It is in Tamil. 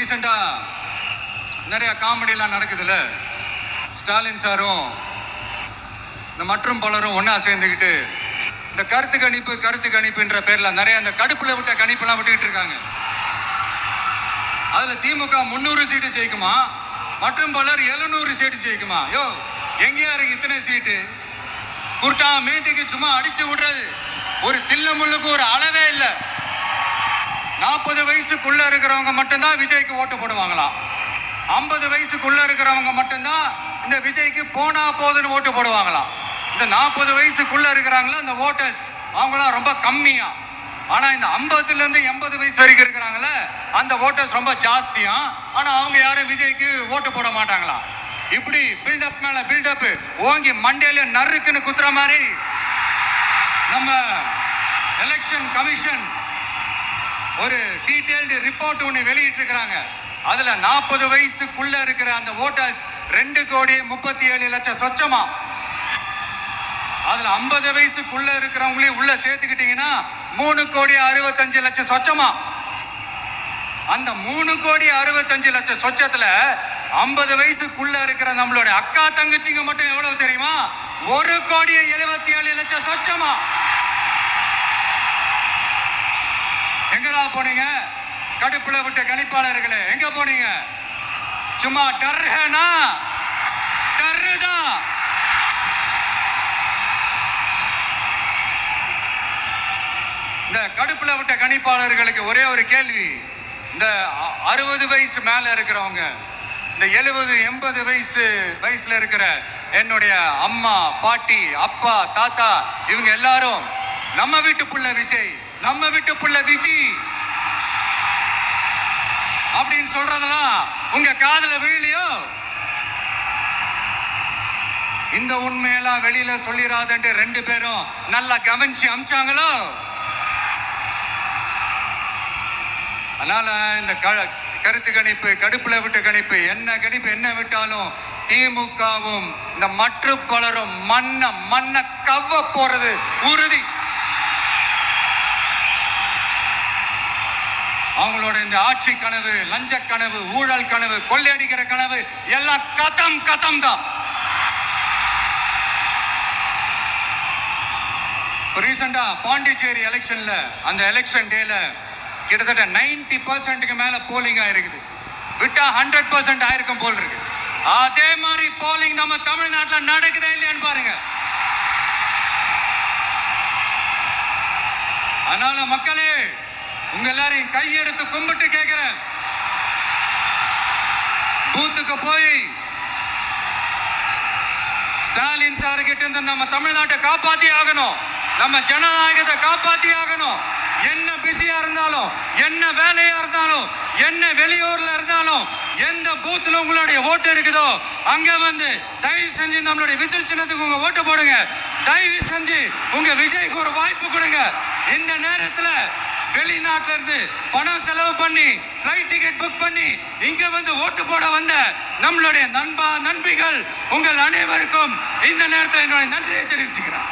ரீசெண்டா நிறைய காமெடியெல்லாம் நடக்குதுல்ல. ஸ்டாலின் சாரும் இந்த மற்றும் பலரும் ஒன்னா சேர்ந்துக்கிட்டு இந்த கருத்து கணிப்புன்ற பேர்ல நிறைய அந்த கடுப்புல விட்ட கணிப்பெல்லாம் விட்டுக்கிட்டு இருக்காங்க. அதுல திமுக 300 சீட்டு ஜெயிக்குமா, மற்றும் பலர் 700 சீட்டு ஜெயிக்குமா? யோ, எங்கேயா இருக்கு இத்தனை சீட்டு? குர்டா மேட்டுக்கு சும்மா அடிச்சு விடுறது. ஒரு தில்ல முள்ளுக்கு ஒரு அளவே இல்லை. 40 வயசுக்குள்ள இருக்கிறவங்க மட்டும்தான் விஜய்க்கு ஓட்டு போடுவாங்களாம். 50 வயசுக்குள்ள இருக்கிறவங்க மட்டும்தான் இந்த விஜய்க்கு போனா போதுன்னு ஓட்டு போடுவாங்களாம். இந்த 40 வயசுக்குள்ள இருக்கிறாங்களா இந்த ஓட்டர்ஸ், அவங்களாம் ரொம்ப கம்மியா. ஆனா இந்த 50ல இருந்து 80 வயசு வரைக்கும் இருக்கிறாங்களே அந்த ஓட்டர்ஸ் ரொம்ப ஜாஸ்தியா. ஆனா அவங்க யாரும் விஜய்க்கு ஓட்டு போட மாட்டாங்களாம். இப்படி பில்டப் மேல பில்டப் ஓங்கி மண்டையில நறுக்குன்னு குத்துற மாதிரி நம்ம எலெக்ஷன் கமிஷன் ஒரு டீடைல்டு ரிப்போர்ட் ஒன்று வெளியிட்டு இருக்கிறாங்க. அதுல 40 வயசுக்குள்ள இருக்கிற அந்த ஓட்டர்ஸ் 2,37,00,000 சொச்சமா. அதுல 50 வயசுக்குள்ள இருக்கிறவங்களையும் உள்ள சேர்த்துக்கிட்டீங்கன்னா 3,65,00,000 சொச்சமா. அந்த 3,65,00,000 சொச்சத்துல 50 வயசுக்குள்ள இருக்கிற நம்மளோட அக்கா தங்கச்சிங்க மட்டும் எவ்வளவு தெரியுமா? 1,77,00,000 சொச்சமா. எங்கடா போனீங்க கடுப்புல விட்ட கணிப்பாளர்களே? எங்க போனீங்க? சும்மா டர்ஹனா டர்தான். இந்த கடுப்புல விட்ட கணிப்பாளர்களுக்கு ஒரே ஒரு கேள்வி. இந்த 60 வயசு மேல இருக்கிறவங்க, இந்த 70-80 வயசுல இருக்கிற என்னுடைய அம்மா, பாட்டி, அப்பா, தாத்தா, இவங்க எல்லாரும் நம்ம வீட்டு புள்ள விஜய், நம்ம வீட்டு புள்ள விஜி அப்படின்னு சொல்றதெல்லாம் உங்க காதுல விழலையோ? இந்த உண்மையெல்லாம் வெளியில சொல்லிராதன்ட்டு 2 பேரும் நல்லா கவனிச்சு அமிச்சாங்களோ? அதனால இந்த கருத்து கணிப்பு, கடுப்புல விட்ட கணிப்பு என்ன விட்டாலும் திமுகவும் இந்த மற்ற பலரும் மண்ண கவ்வ போறது உறுதி. அவங்களோட இந்த ஆட்சி கனவு, லஞ்ச கனவு, ஊழல் கனவு, கொள்ளையடிக்கிற கனவு எல்லாம் கதம் தான். ரீசெண்டா பாண்டிச்சேரி எலெக்ஷன்ல அந்த எலெக்ஷன் டேல கிட்டத்தட்ட 90% மேல போலிங் ஆயிருக்குது. விட்டா 100% ஆயிருக்கும் போல் இருக்கு. அதே மாதிரி போலிங் நம்ம தமிழ்நாட்டில் நடக்குதா இல்லையான்னு பாருங்க. அதனால மக்களே, உங்க எல்லாரையும் கையெடுத்து கும்பிட்டு கேட்கிறேன், பூத்துக்கு போய் ஸ்டாலின் சார் கிட்ட இருந்து நம்ம தமிழ்நாட்டை காப்பாத்தி ஆகணும், நம்ம ஜனநாயகத்தை காப்பாத்தி ஆகணும். என்ன பிஸியா இருந்தாலும், என்ன வேலையா இருந்தாலும், என்ன வெளியூர்ல இருந்தாலும், எந்த பூத்துல உங்களுடைய ஓட்டு இருக்குதோ அங்க வந்து தயவு செஞ்சு நம்மளுடைய விசில் சின்னத்துக்கு உங்க ஓட்டு போடுங்க. தயவு செஞ்சு உங்க விஜய்க்கு ஒரு வாய்ப்பு கொடுங்க. இந்த நேரத்துல வெளிநாட்டுல இருந்து பணம் செலவு பண்ணி ஃப்ளைட் டிக்கெட் புக் பண்ணி இங்க வந்து ஓட்டு போட வந்த நம்மளுடைய நண்பிகள் உங்கள் அனைவருக்கும் இந்த நேரத்தில் என்னுடைய நன்றியை தெரிவிச்சுக்கிறேன்.